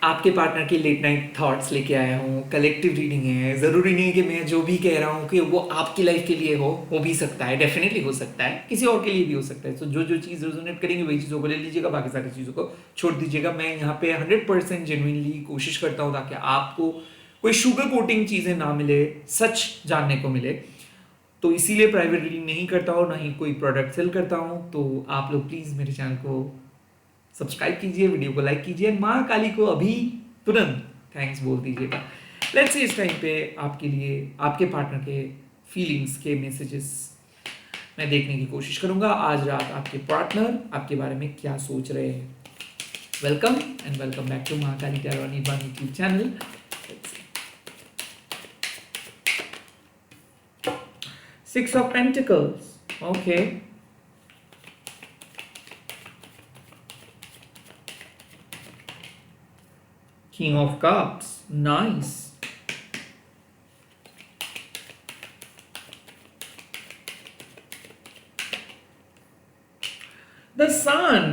आपके पार्टनर के late night thoughts लेके आया हूँ। कलेक्टिव रीडिंग है, ज़रूरी नहीं है कि मैं जो भी कह रहा हूँ कि वो आपकी लाइफ के लिए हो भी सकता है, डेफिनेटली हो सकता है, किसी और के लिए भी हो सकता है। तो जो जो चीज़ रेजोनेट करेंगे वही चीज़ों को ले लीजिएगा, बाकी सारी चीज़ों को छोड़ दीजिएगा। मैं यहाँ पे 100% जेन्युइनली कोशिश करता हूँ ताकि आपको कोई शुगर कोटिंग चीज़ें ना मिले, सच जानने को मिले। तो इसीलिए प्राइवेट रीडिंग नहीं करता हूँ, ना ही कोई प्रोडक्ट सेल करता हूँ। तो आप लोग प्लीज़ मेरे चैनल को सब्सक्राइब कीजिए, वीडियो को लाइक कीजिए, माँ काली को अभी तुरंत थैंक्स बोल दीजिएगा। लेट्स सी इस टाइम पे आपके लिए आपके पार्टनर के फीलिंग्स के मैसेजेस मैं देखने की कोशिश करूंगा। आज रात आपके पार्टनर आपके बारे में क्या सोच रहे हैं। Welcome and welcome back to Mahakali tarot Nirvana YouTube channel. Six of Pentacles. Okay. King of Cups. Nice. The Sun.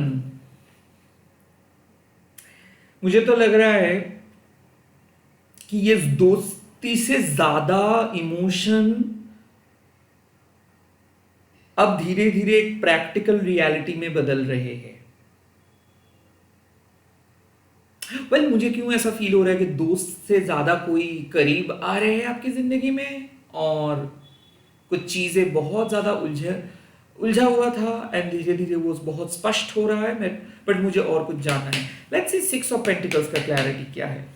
मुझे तो लग रहा है कि ये दोस्ती से ज्यादा इमोशन अब धीरे धीरे एक प्रैक्टिकल रियलिटी में बदल रहे हैं। मुझे क्यों ऐसा फील हो रहा है कि दोस्त से ज्यादा कोई करीब आ रहे हैं आपकी जिंदगी में, और कुछ चीजें बहुत ज्यादा उलझा हुआ था एंड धीरे धीरे वो बहुत स्पष्ट हो रहा है। बट मुझे और कुछ जानना है। Let's see six of pentacles का क्लैरिटी क्या है।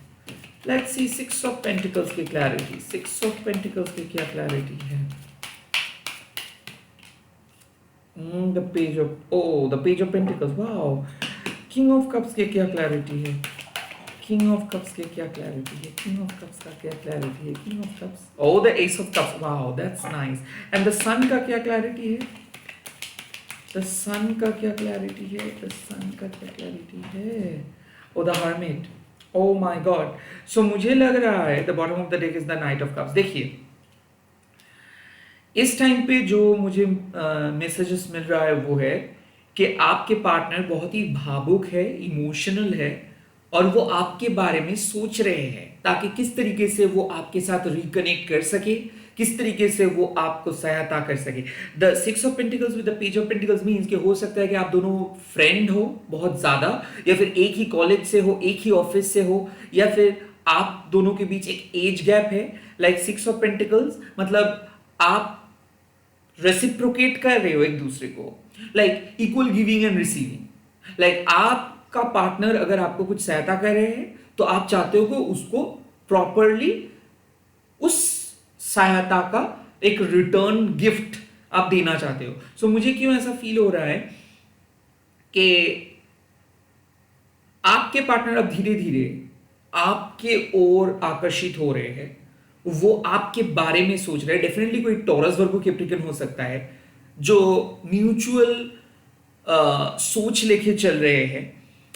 Let's see six of pentacles की क्लैरिटी। सिक्स ऑफ पेंटिकल्स की क्या क्लैरिटी है। The page of pentacles. Wow. King of cups के क्या क्लैरिटी है। किंग ऑफ कप्स के क्या क्लैरिटी है। किंग ऑफ कप्स का क्या क्लैरिटी है। King of cups. Oh the ace of cups. Wow that's nice. And the sun का क्या क्लैरिटी है। द सन का क्या क्लैरिटी है। द सन का क्या क्लैरिटी है। Oh the hermit. Oh my god. So मुझे लग रहा है the bottom of the deck is the knight of cups. देखिए इस टाइम पे जो मुझे मैसेजेस मिल रहा है वो है कि आपके पार्टनर बहुत ही भावुक है, इमोशनल है, और वो आपके बारे में सोच रहे हैं ताकि किस तरीके से वो आपके साथ रिकनेक्ट कर सके, किस तरीके से वो आपको सहायता कर सके। The six of pentacles with the page of pentacles means कि हो सकता है कि आप दोनों फ्रेंड हो बहुत ज्यादा, या फिर एक ही कॉलेज से हो, एक ही ऑफिस से हो, या फिर आप दोनों के बीच एक एज गैप है। लाइक सिक्स ऑफ पेंटिकल्स मतलब आप रेसिप्रोकेट कर रहे हो एक दूसरे को, like equal giving and receiving. Like आपका पार्टनर अगर आपको कुछ सहायता कर रहे हैं तो आप चाहते हो कि उसको प्रॉपरली उस सहायता का एक रिटर्न गिफ्ट आप देना चाहते हो। सो मुझे क्यों ऐसा फील हो रहा है कि आपके पार्टनर अब धीरे धीरे आपके ओर आकर्षित हो रहे हैं, वो आपके बारे में सोच रहे हैं। डेफिनेटली कोई टॉरस वर्गो कैप्रिकन हो सकता है जो म्यूचुअल सोच लेके चल रहे हैं।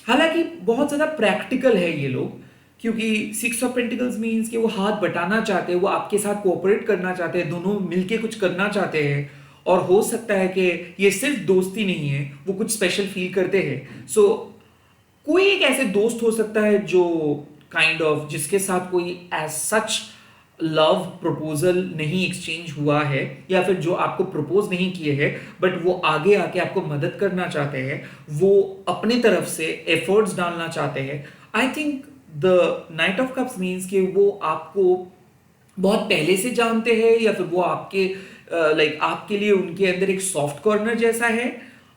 हालांकि बहुत ज्यादा प्रैक्टिकल है ये लोग, क्योंकि सिक्स ऑफ पेंटिकल्स मींस कि वो हाथ बटाना चाहते हैं, वो आपके साथ कोऑपरेट करना चाहते हैं, दोनों मिलके कुछ करना चाहते हैं। और हो सकता है कि ये सिर्फ दोस्ती नहीं है, वो कुछ स्पेशल फील करते हैं। सो कोई एक ऐसे दोस्त हो सकता है जो काइंड ऑफ जिसके साथ कोई एज सच लव प्रपोजल नहीं एक्सचेंज हुआ है, या फिर जो आपको प्रपोज नहीं किए हैं बट वो आगे आके आपको मदद करना चाहते हैं, वो अपने तरफ से एफर्ट्स डालना चाहते हैं। I think the knight of cups means कि वो आपको बहुत पहले से जानते हैं, या फिर वो आपके लाइक आपके लिए उनके अंदर एक सॉफ्ट कॉर्नर जैसा है,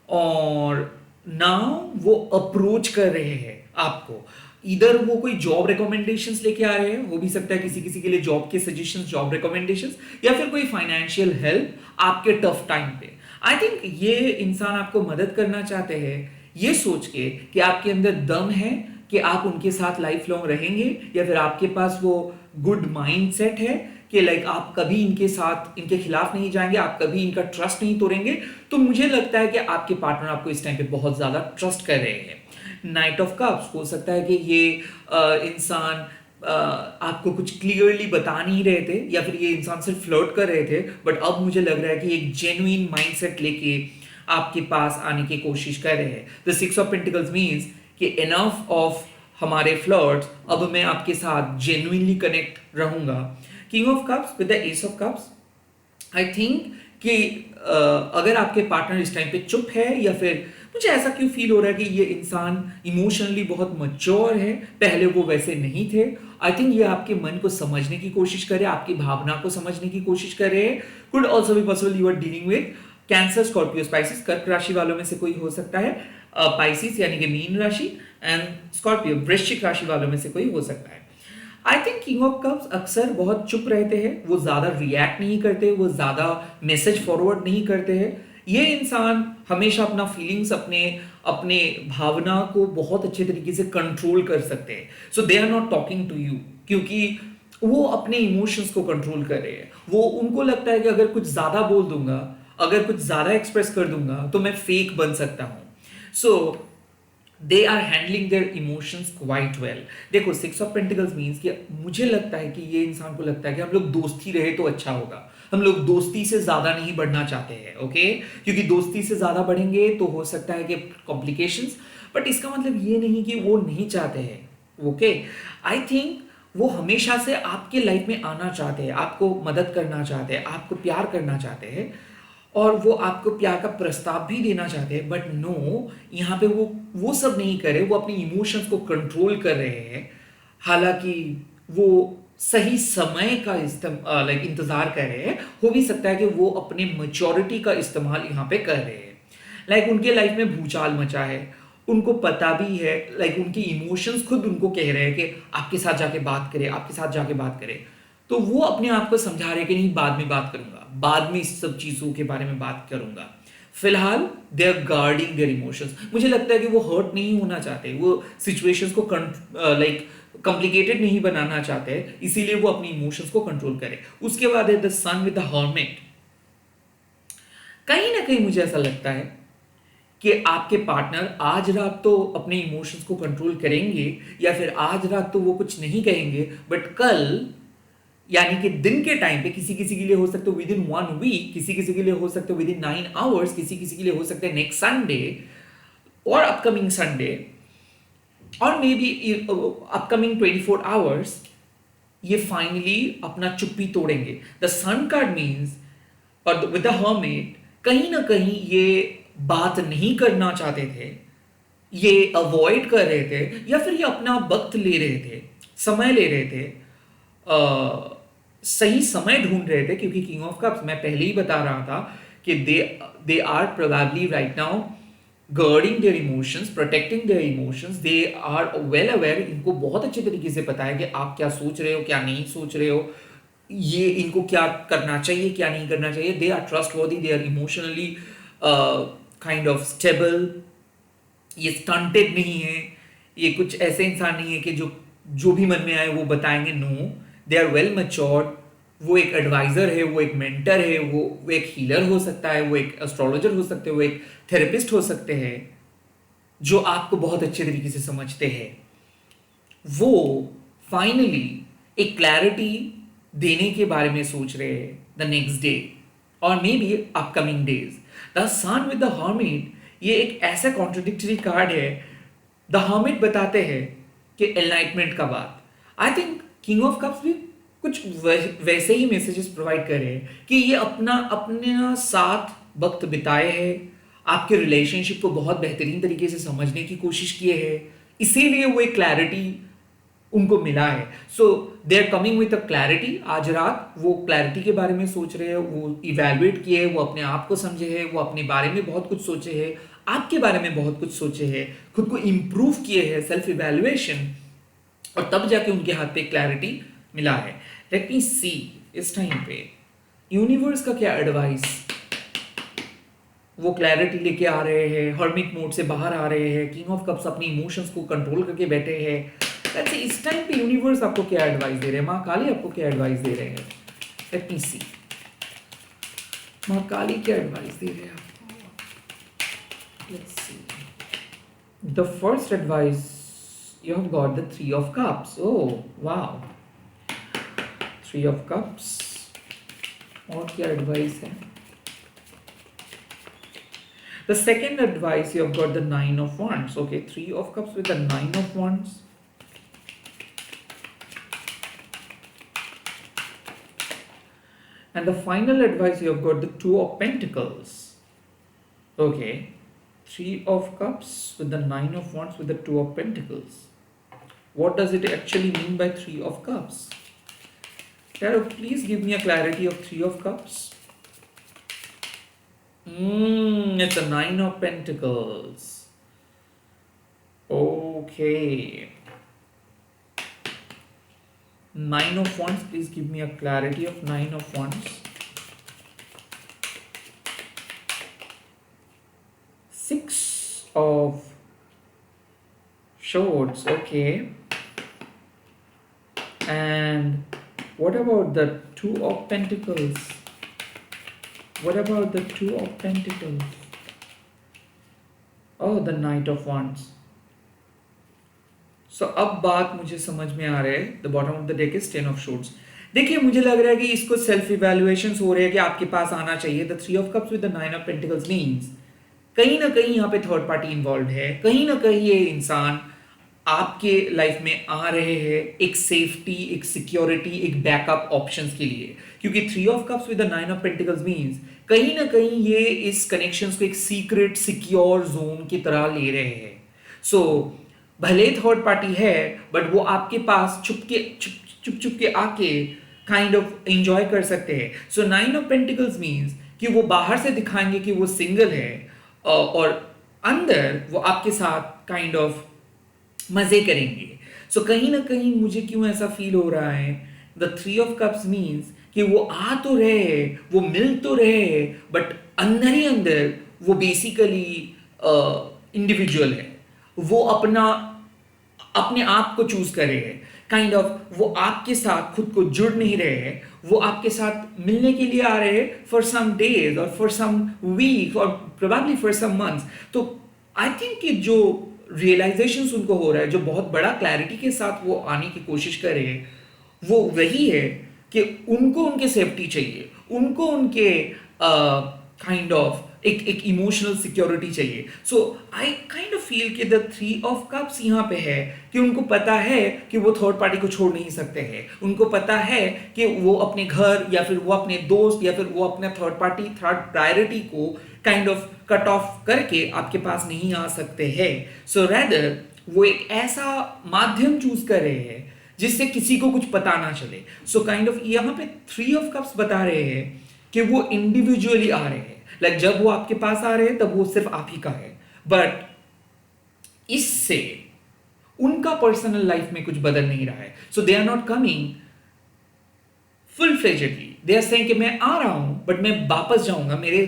और नाउ वो अप्रोच कर रहे हैं आपको। इधर वो कोई जॉब रिकमेंडेशंस लेके आ रहे हैं, हो भी सकता है किसी किसी के लिए जॉब के सजेशंस, जॉब रिकमेंडेशंस, या फिर कोई फाइनेंशियल हेल्प आपके टफ टाइम पे। आई थिंक ये इंसान आपको मदद करना चाहते हैं ये सोच के कि आपके अंदर दम है कि आप उनके साथ लाइफ लॉन्ग रहेंगे, या फिर आपके पास वो गुड माइंडसेट है कि लाइक आप कभी इनके साथ इनके खिलाफ नहीं जाएंगे, आप कभी इनका ट्रस्ट नहीं तोड़ेंगे। तो मुझे लगता है कि आपके पार्टनर आपको इस टाइम पे बहुत ज्यादा ट्रस्ट कर रहे हैं। नाइट ऑफ कप्स हो सकता है कि ये इंसान आपको कुछ क्लियरली बता नहीं रहे थे, या फिर ये इंसान सिर्फ फ्लर्ट कर रहे थे, बट अब मुझे लग रहा है कि एक जेन्युइन माइंडसेट लेके आपके पास आने की कोशिश कर रहे हैं। The six of pentacles means कि इनफ ऑफ हमारे फ्लर्ट्स, अब मैं आपके साथ जेन्युइनली कनेक्ट रहूंगा। King of cups with the ace of cups, I think कि अगर आपके पार्टनर इस टाइम पे चुप है, या फिर मुझे ऐसा क्यों फील हो रहा है कि ये इंसान इमोशनली बहुत मच्योर है, पहले वो वैसे नहीं थे। आई थिंक ये आपके मन को समझने की कोशिश करे, आपकी भावना को समझने की कोशिश करे। Could also be possible you are dealing with cancer, Scorpio, Pisces, कर्क राशि वालों में से कोई हो सकता है, पाइसिस यानी कि मीन राशि, एंड स्कॉर्पियो वृश्चिक राशि वालों में से कोई हो सकता है। I think king of cups अक्सर बहुत चुप रहते हैं, वो ज्यादा रिएक्ट नहीं करते, वो ज्यादा मैसेज फॉरवर्ड नहीं करते हैं। ये इंसान हमेशा अपना फीलिंग्स, अपने अपने भावना को बहुत अच्छे तरीके से कंट्रोल कर सकते हैं। So they are not talking to you, क्योंकि वो अपने इमोशंस को कंट्रोल कर रहे हैं। वो उनको लगता है कि अगर कुछ ज्यादा बोल दूंगा, अगर कुछ ज्यादा एक्सप्रेस कर दूंगा तो मैं फेक बन सकता हूं। So they are handling their emotions quite well. देखो, सिक्स ऑफ पेंटिकल्स मीन्स कि मुझे लगता है कि ये इंसान को लगता है कि हम लोग दोस्ती रहे तो अच्छा होगा, हम लोग दोस्ती से ज्यादा नहीं बढ़ना चाहते हैं, ओके? क्योंकि दोस्ती से ज्यादा बढ़ेंगे तो हो सकता है कि कॉम्प्लिकेशंस, बट इसका मतलब ये नहीं कि वो नहीं चाहते हैं, ओके? आई थिंक वो हमेशा से आपके लाइफ में आना चाहते हैं, आपको मदद करना चाहते हैं, आपको प्यार करना चाहते हैं, और वो आपको प्यार का प्रस्ताव भी देना चाहते हैं। बट नो, यहाँ पे वो सब नहीं कर रहे, वो अपनी इमोशंस को कंट्रोल कर रहे हैं। हालांकि वो सही समय का इंतजार कर रहे हैं। हो भी सकता है कि वो अपने मैच्योरिटी का इस्तेमाल यहाँ पे कर रहे हैं। उनके लाइफ में भूचाल मचा है, उनको पता भी है, उनके इमोशंस खुद उनको कह रहे हैं कि आपके साथ जाके बात करें, आपके साथ जाके बात करें। तो वो अपने आप को समझा रहे कि नहीं, बाद में बात करूंगा, बाद में इस सब चीजों के बारे में बात करूंगा। फिलहाल they are guarding their emotions. मुझे लगता है कि वो हर्ट नहीं होना चाहते, वो सिचुएशंस को कॉम्प्लिकेटेड नहीं बनाना चाहते, इसीलिए वो अपनी इमोशंस को कंट्रोल करे। उसके बाद है the sun with the hermit. कहीं ना कहीं मुझे ऐसा लगता है कि आपके पार्टनर आज रात तो अपने इमोशंस को कंट्रोल करेंगे, या फिर आज रात तो वो कुछ नहीं कहेंगे, बट कल यानी कि दिन के टाइम पे किसी किसी के लिए हो सकता है विद इन 1 वीक, किसी किसी के लिए हो सकता है विद इन 9 आवर्स, किसी किसी के लिए हो सकता है नेक्स्ट संडे और अपकमिंग संडे, और मे बी अपकमिंग 24 आवर्स, ये फाइनली अपना चुप्पी तोड़ेंगे। द सन कार्ड मीन्स, और विद द हर्मिट, कहीं ना कहीं ये बात नहीं करना चाहते थे, ये अवॉइड कर रहे थे, या फिर ये अपना वक्त ले रहे थे, समय ले रहे थे, सही समय ढूंढ रहे थे। क्योंकि किंग ऑफ कप्स, मैं पहले ही बता रहा था कि they are probably right now guarding their emotions, protecting their emotions. They are well aware, इनको बहुत अच्छे तरीके से पता है कि आप क्या सोच रहे हो, क्या नहीं सोच रहे हो, ये इनको क्या करना चाहिए, क्या नहीं करना चाहिए। They are trustworthy, they are emotionally kind of stable, ये स्टंटेड नहीं है, ये कुछ ऐसे इंसान नहीं है कि जो भी मन में आए वो बताएंगे। No, they are well matured. वो एक एडवाइजर है, वो एक मेंटर है, वो एक हीलर हो सकता है, वो एक एस्ट्रोलॉजर हो सकते हैं, वो एक थेरेपिस्ट हो सकते हैं, जो आपको बहुत अच्छे तरीके से समझते हैं। वो फाइनली एक क्लैरिटी देने के बारे में सोच रहे हैं द नेक्स्ट डे और may be upcoming days. The sun with the hermit, ये एक ऐसा कॉन्ट्रडिक्टरी कार्ड है। द हर्मिट बताते हैं कि एनलाइटमेंट का बात। I think king of cups भी कुछ वैसे ही मैसेजेस प्रोवाइड कर रहे हैं कि ये अपने साथ वक्त बिताए हैं, आपके रिलेशनशिप को बहुत बेहतरीन तरीके से समझने की कोशिश किए हैं, इसीलिए वो एक क्लैरिटी उनको मिला है। So they are coming with a clarity. आज रात वो क्लैरिटी के बारे में सोच रहे हैं, वो इवेलुएट किए, वो अपने आप को समझे हैं, वो अपने बारे में बहुत कुछ सोचे हैं, आपके बारे में बहुत कुछ सोचे हैं, खुद को इंप्रूव किए हैं, सेल्फ इवेल्युएशन, और तब जाके उनके हाथ पे क्लैरिटी मिला है। लेट मी सी इस टाइम पे यूनिवर्स का क्या एडवाइस। वो क्लैरिटी लेके आ रहे हैं, हर्मिट मोड से बाहर आ रहे हैं, किंग ऑफ कप्स अपनी इमोशंस को कंट्रोल करके बैठे हैं। वैसे इस टाइम पे यूनिवर्स आपको क्या एडवाइस दे रहे हैं, माँ काली आपको क्या एडवाइस दे रहे हैं। लेट मी सी माँ काली क्या एडवाइस दे रहे हैं आपको। Let's see the first advice you have got the 3 of cups. Oh wow, 3 of cups। और क्या एडवाइस है। The second advice you have got the 9 of wands. Okay, 3 of cups with the 9 of wands। And the final advice, you have got the Two of Pentacles. Okay. Three of Cups with the Nine of Wands with the Two of Pentacles. What does it actually mean by Three of Cups? Tarot, please give me a clarity of Three of Cups. It's a Nine of Pentacles. Okay. Nine of Wands, please give me a clarity of Nine of Wands. Six of Swords, okay. And what about the Two of Pentacles? What about the Two of Pentacles? Oh, the Knight of Wands. So अब बात मुझे समझ में आ रहा है. The bottom of the deck is ten of shorts. देखिए, मुझे लग रहा है कि इसको सेल्फ इवैल्यूएशंस हो रहे हैं कि आपके पास आना चाहिए. The three of cups with the nine of pentacles means कहीं ना कहीं यहाँ पे थर्ड पार्टी इन्वॉल्व है. कहीं ना कहीं ये इंसान आपके लाइफ में आ रहे हैं एक सेफ्टी, एक सिक्योरिटी, एक बैकअप ऑप्शंस के लिए. क्योंकि three of cups with the nine of pentacles means कहीं ना कहीं ये इस कनेक्शंस को एक सीक्रेट सिक्योर जोन की तरह ले रहे हैं. सो भले थर्ड पार्टी है, बट वो आपके पास चुप के आके काइंड ऑफ एंजॉय कर सकते हैं. So nine of pentacles means कि वो बाहर से दिखाएंगे कि वो सिंगल है, और अंदर वो आपके साथ काइंड ऑफ मजे करेंगे. सो कहीं ना कहीं मुझे क्यों ऐसा फील हो रहा है, the three of cups means कि वो आ तो रहे, वो मिल तो रहे, बट अंदर ही अंदर वो बेसिकली इंडिविजुअल है. वो अपने आप को चूज कर रहे हैं. काइंड ऑफ वो आपके साथ खुद को जुड़ नहीं रहे हैं. वो आपके साथ मिलने के लिए आ रहे हैं फॉर सम डेज और फॉर सम वीक और प्रोबेबली फॉर सम मंथ्स. तो आई थिंक कि जो रियलाइजेशन उनको हो रहा है, जो बहुत बड़ा क्लैरिटी के साथ वो आने की कोशिश कर रहे हैं, वो वही है कि उनको उनके सेफ्टी चाहिए. उनको उनके काइंड ऑफ एक इमोशनल सिक्योरिटी चाहिए. सो आई काइंड ऑफ फील कि द थ्री ऑफ कप्स यहाँ पे है कि उनको पता है कि वो थर्ड पार्टी को छोड़ नहीं सकते हैं. उनको पता है कि वो अपने घर या फिर वो अपने दोस्त या फिर वो अपने थर्ड प्रायोरिटी को काइंड ऑफ कट ऑफ करके आपके पास नहीं आ सकते हैं. सो रैदर वो एक ऐसा माध्यम चूज कर रहे हैं जिससे किसी को कुछ पता ना चले. सो काइंड ऑफ यहाँ पे थ्री ऑफ कप्स बता रहे हैं कि वो इंडिविजुअली आ रहे हैं. लाइक जब वो आपके पास आ रहे हैं तब वो सिर्फ आप ही का है, बट इससे उनका पर्सनल लाइफ में कुछ बदल नहीं रहा है. So they are not coming full fledgedly. They are saying कि मैं आ रहा हूं बट मैं वापस जाऊंगा मेरे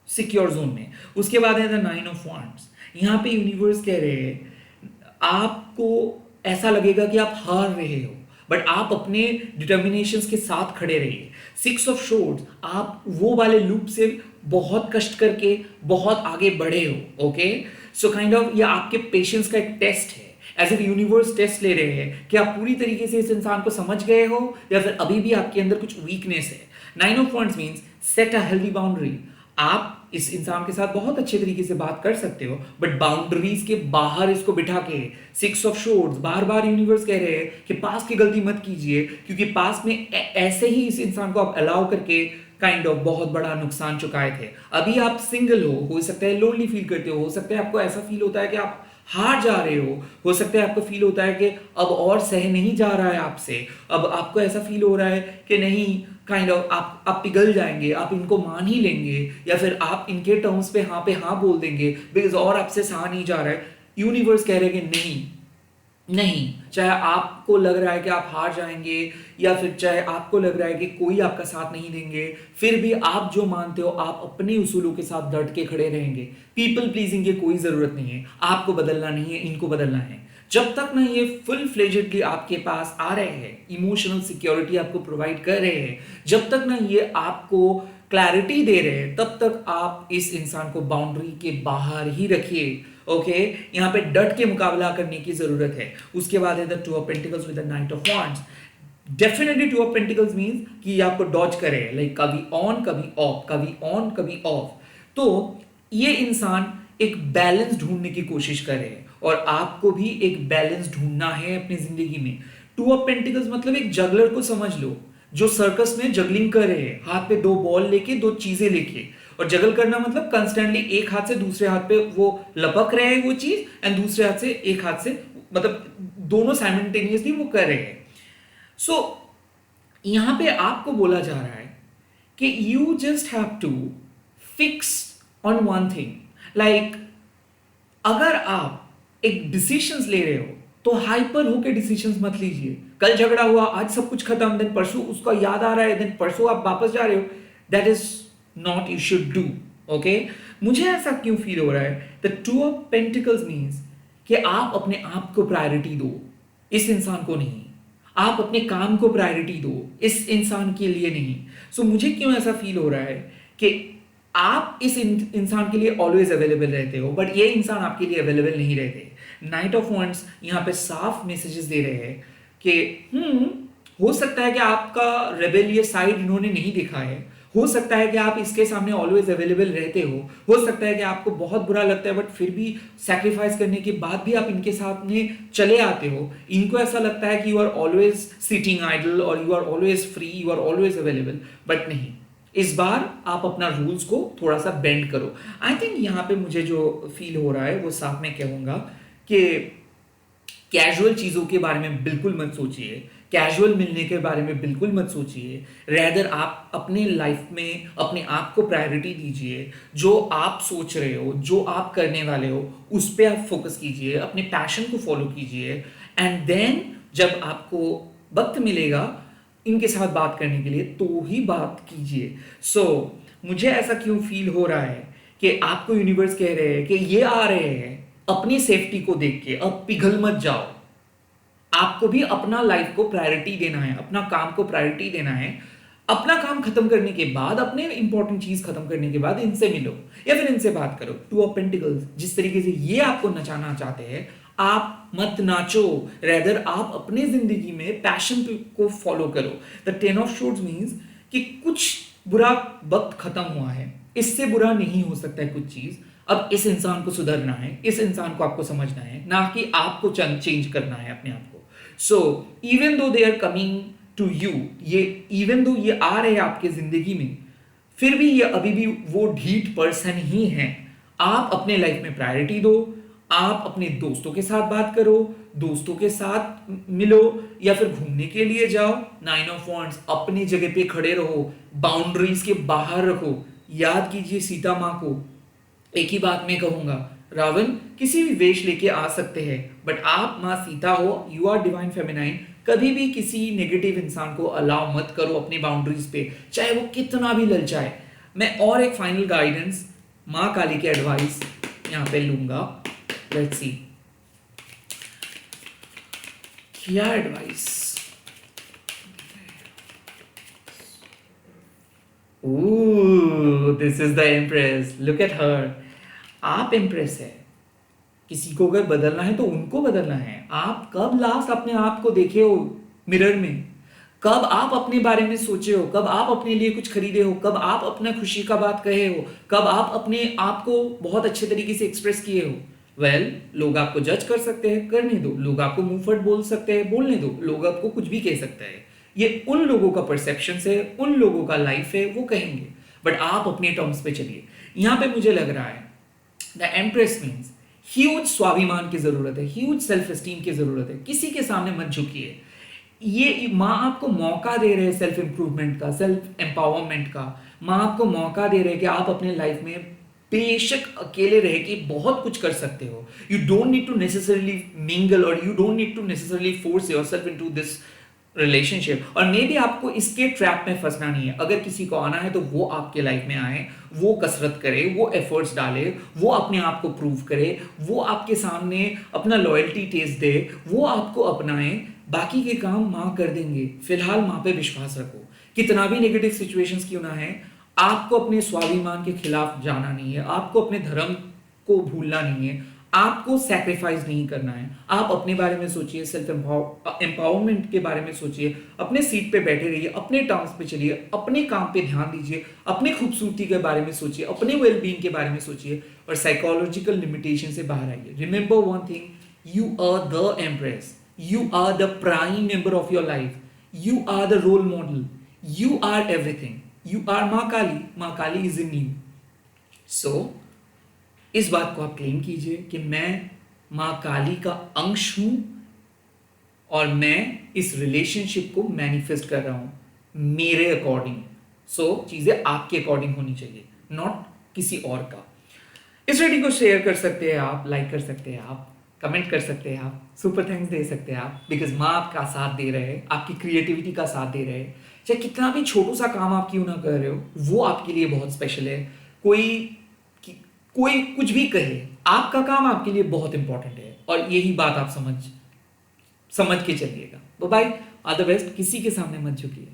सिक्योर जोन में. उसके बाद है द नाइन ऑफ वांड्स. यहां पे यूनिवर्स कह रहे हैं आपको ऐसा लगेगा कि आप हार रहे हो, बट आप अपने डिटर्मिनेशंस के साथ खड़े रहिए. सिक्स ऑफ शॉर्ट्स, आप वो वाले लूप से बहुत कष्ट करके बहुत आगे बढ़े हो. ओके, सो काइंड ऑफ ये आपके पेशेंस का एक टेस्ट है. एज ए यूनिवर्स टेस्ट ले रहे हैं कि आप पूरी तरीके से इस इंसान को समझ गए हो या फिर अभी भी आपके अंदर कुछ वीकनेस है. Nine of wands means set a healthy boundary. आप इस इंसान के साथ बहुत अच्छे तरीके से बात कर सकते हो, बट बाउंड्रीज के बाहर इसको बिठा के. Six of shorts, bar bar universe कह रहे हैं कि पास की गलती मत कीजिए, क्योंकि पास में ऐसे ही इस इंसान को आप अलाउ करके काइंड ऑफ बहुत बड़ा नुकसान चुकाए थे. अभी आप सिंगल हो सकता है लोनली फील करते हो सकता है आपको ऐसा फील होता है कि आप हार जा रहे हो सकता है आपको फील होता है कि अब और सह नहीं जा रहा है आपसे. अब आपको ऐसा फील हो रहा है कि नहीं, काइंड ऑफ आप पिघल जाएंगे, आप इनको मान ही लेंगे या फिर आप इनके टर्म्स पे हाँ बोल देंगे बिकॉज और आपसे सहा नहीं जा रहा है. यूनिवर्स कह रहे हैं कि नहीं, चाहे आपको लग रहा है कि आप हार जाएंगे या फिर चाहे आपको लग रहा है कि कोई आपका साथ नहीं देंगे, फिर भी आप जो मानते हो आप अपने उसूलों के साथ डट के खड़े रहेंगे. पीपल प्लीजिंग की कोई जरूरत नहीं है. आपको बदलना नहीं है, इनको बदलना है. जब तक ना ये फुल फ्लेजेडली आपके पास आ रहे हैं, इमोशनल सिक्योरिटी आपको प्रोवाइड कर रहे हैं, जब तक ना ये आपको क्लैरिटी दे रहे हैं, तब तक आप इस इंसान को बाउंड्री के बाहर ही रखिए. ओके, यहाँ पे डट के मुकाबला करने की जरूरत है. उसके बाद है the two of pentacles with the knight of wands. Definitely two of pentacles means कि ये आपको डॉज करे, लाइक कभी ऑन कभी ऑफ, कभी ऑन कभी ऑफ. तो ये इंसान एक बैलेंस ढूंढने की कोशिश कर रहे हैं और आपको भी एक बैलेंस ढूंढना है अपनी जिंदगी में. टू ऑफ पेंटिकल्स मतलब एक जगलर को समझ लो जो सर्कस में जगलिंग कर रहे हैं, हाथ पे दो बॉल लेके, दो चीजें लेके। और जगल करना मतलब कंस्टेंटली एक हाथ से दूसरे हाथ पे वो लपक रहे हैं वो चीज, एंड दूसरे हाथ से एक हाथ से, मतलब दोनों साइमल्टेनियसली वो कर रहे हैं। सो यहां पे आपको बोला जा रहा है कि you just have to fix on one thing. Like अगर आप एक डिसीजंस ले रहे हो तो हाइपर होके डिसीजंस मत लीजिए। कल झगड़ा हुआ, आज सब कुछ खत्म, देन परसों उसका याद आ रहा है, देन परसों आप वापस जा रहे हो। That is not you should do. Okay, मुझे ऐसा क्यों फील हो रहा है? The two of pentacles means कि आप अपने आप को प्रायोरिटी दो, इस इंसान को नहीं। आप अपने काम को प्रायोरिटी दो, इस इंसान के लिए नहीं। सो मुझे क्यों ऐसा फील हो रहा है कि आप इस इंसान के लिए ऑलवेज अवेलेबल रहते हो, बट ये इंसान आपके लिए अवेलेबल नहीं रहते। नाइट ऑफ वंड्स यहाँ पे साफ मैसेजेस दे रहे हैं कि हो सकता है कि आपका रेबेलियस साइड इन्होंने नहीं देखा है, हो सकता है कि आप इसके सामने ऑलवेज अवेलेबल रहते हो सकता है कि आपको बहुत बुरा लगता है बट फिर भी सैक्रिफाइस करने के बाद भी आप इनके साथ में चले आते हो। इनको ऐसा लगता है कि you are always sitting idle और you are always free, you are always available, but नहीं। इस बार आप अपना रूल्स को थोड़ा सा बेंड करो। आई थिंक यहाँ पे मुझे जो फील हो रहा है वो साफ में कहूंगा कि कैजुअल चीजों के बारे में बिल्कुल मत सोचिए, कैजुअल मिलने के बारे में बिल्कुल मत सोचिए। रैदर आप अपने लाइफ में अपने आप को प्रायोरिटी दीजिए। जो आप सोच रहे हो, जो आप करने वाले हो, उस पर आप फोकस कीजिए, अपने पैशन को फॉलो कीजिए, एंड देन जब आपको वक्त मिलेगा इनके साथ बात करने के लिए तो ही बात कीजिए। सो मुझे ऐसा क्यों फील हो रहा है कि आपको यूनिवर्स कह रहे हैं कि ये आ रहे हैं अपनी सेफ्टी को देख के, अब पिघल मत जाओ। आपको भी अपना लाइफ को प्रायोरिटी देना है, अपना काम को प्रायोरिटी देना है। अपना काम खत्म करने के बाद, अपने इंपॉर्टेंट चीज खत्म करने के बाद इनसे मिलो या फिर इनसे बात करो। टू ऑफ पेंटिकल्स, जिस तरीके से ये आपको नचाना चाहते हैं, आप मत नाचो, रेदर आप अपने जिंदगी में पैशन को फॉलो करो। द टेन ऑफ शॉर्ड्स मींस कि कुछ बुरा वक्त खत्म हुआ है, इससे बुरा नहीं हो सकता है कुछ चीज। अब इस इंसान को सुधरना है, इस इंसान को आपको समझना है, ना कि आपको चेंज करना है अपने आप को। So even though they are coming to you, ये इवन दो ये आ रहे हैं आपके जिंदगी में, फिर भी ये अभी भी वो ढीठ पर्सन ही हैं। आप अपने लाइफ में प्रायोरिटी दो, आप अपने दोस्तों के साथ बात करो, दोस्तों के साथ मिलो या फिर घूमने के लिए जाओ। नाइन ऑफ वॉन्ड्स, अपनी जगह पे खड़े रहो, बाउंड्रीज के बाहर रखो। याद कीजिए सीता माँ को। एक ही बात मैं कहूंगा, रावण किसी भी वेश लेके आ सकते हैं, बट आप माँ सीता हो, यू आर डिवाइन फेमिनाइन। कभी भी किसी नेगेटिव इंसान को अलाउ मत करो अपनी बाउंड्रीज पे, चाहे वो कितना भी ललचाए। मैं और एक फाइनल गाइडेंस माँ काली के एडवाइस यहाँ पे लूंगा। लेट्स सी क्या advice. Ooh, this is the Empress. Look at her. आप इम्प्रेस है। किसी को अगर बदलना है तो उनको बदलना है। आप कब लास्ट अपने आप को देखे हो मिरर में? कब आप अपने बारे में सोचे हो? कब आप अपने लिए कुछ खरीदे हो? कब आप अपना खुशी का बात कहे हो? कब आप अपने आप को बहुत अच्छे तरीके से एक्सप्रेस किए हो? लोग आपको जज कर सकते हैं, करने दो। लोग आपको मुंह फट बोल सकते हैं, बोलने दो। लोग आपको कुछ भी कह सकते हैं। ये उन लोगों का परसेप्शन है, उन लोगों का लाइफ है, वो कहेंगे, बट आप अपने टर्म्स पे चलिए। यहां पे मुझे लग रहा है द एम्प्रेस मीन्स ह्यूज स्वाभिमान की जरूरत है, ह्यूज सेल्फ एस्टीम की जरूरत है। किसी के सामने मत झुकिए। ये माँ आपको मौका दे रहे हैं सेल्फ इंप्रूवमेंट का, सेल्फ एम्पावरमेंट का। माँ आपको मौका दे रहे हैं कि आप अपने लाइफ में बेशक अकेले रह के बहुत कुछ कर सकते हो। You don't need to necessarily mingle और you don't need to necessarily force yourself into this relationship. और मे भी आपको इसके ट्रैप में फंसना नहीं है। अगर किसी को आना है तो वो आपके लाइफ में आए, वो कसरत करे, वो एफर्ट्स डाले, वो अपने आप को प्रूव करे, वो आपके सामने अपना लॉयल्टी टेस्ट दे, वो आपको अपनाए। बाकी के काम माँ कर देंगे। फिलहाल माँ पे विश्वास रखो। कितना भी नेगेटिव सिचुएशंस क्यों ना है, आपको अपने स्वाभिमान के खिलाफ जाना नहीं है, आपको अपने धर्म को भूलना नहीं है, आपको सैक्रिफाइस नहीं करना है। आप अपने बारे में सोचिए, सेल्फ एम्पावरमेंट के बारे में सोचिए, अपने सीट पे बैठे रहिए, अपने टर्म्स पे चलिए, अपने काम पे ध्यान दीजिए, अपनी खूबसूरती के बारे में सोचिए, अपने वेलबींग के बारे में सोचिए और साइकोलॉजिकल लिमिटेशन से बाहर आइए। Remember one thing, you are the empress, you are the prime member of your life, you are the role model. You are everything, you are Maa Kali is in you. सो इस बात को आप क्लेम कीजिए कि मैं माँ काली का अंश हूं और मैं इस रिलेशनशिप को मैनिफेस्ट कर रहा हूं मेरे अकॉर्डिंग। सो चीजें आपके अकॉर्डिंग होनी चाहिए, नॉट किसी और का। इस रीडिंग को शेयर कर सकते हैं आप, लाइक कर सकते हैं आप, कमेंट कर सकते हैं आप, सुपर थैंक्स दे सकते हैं आप, बिकॉज माँ आपका साथ दे रहे हैं, आपकी क्रिएटिविटी का साथ दे रहे हैं। चाहे कितना भी छोटू सा काम आप क्यों ना कर रहे हो, वो आपके लिए बहुत स्पेशल है। कोई कोई कुछ भी कहे, आपका काम आपके लिए बहुत इंपॉर्टेंट है, और यही बात आप समझ के चलिएगा। Bye, all the best. किसी के सामने मत झुकिए।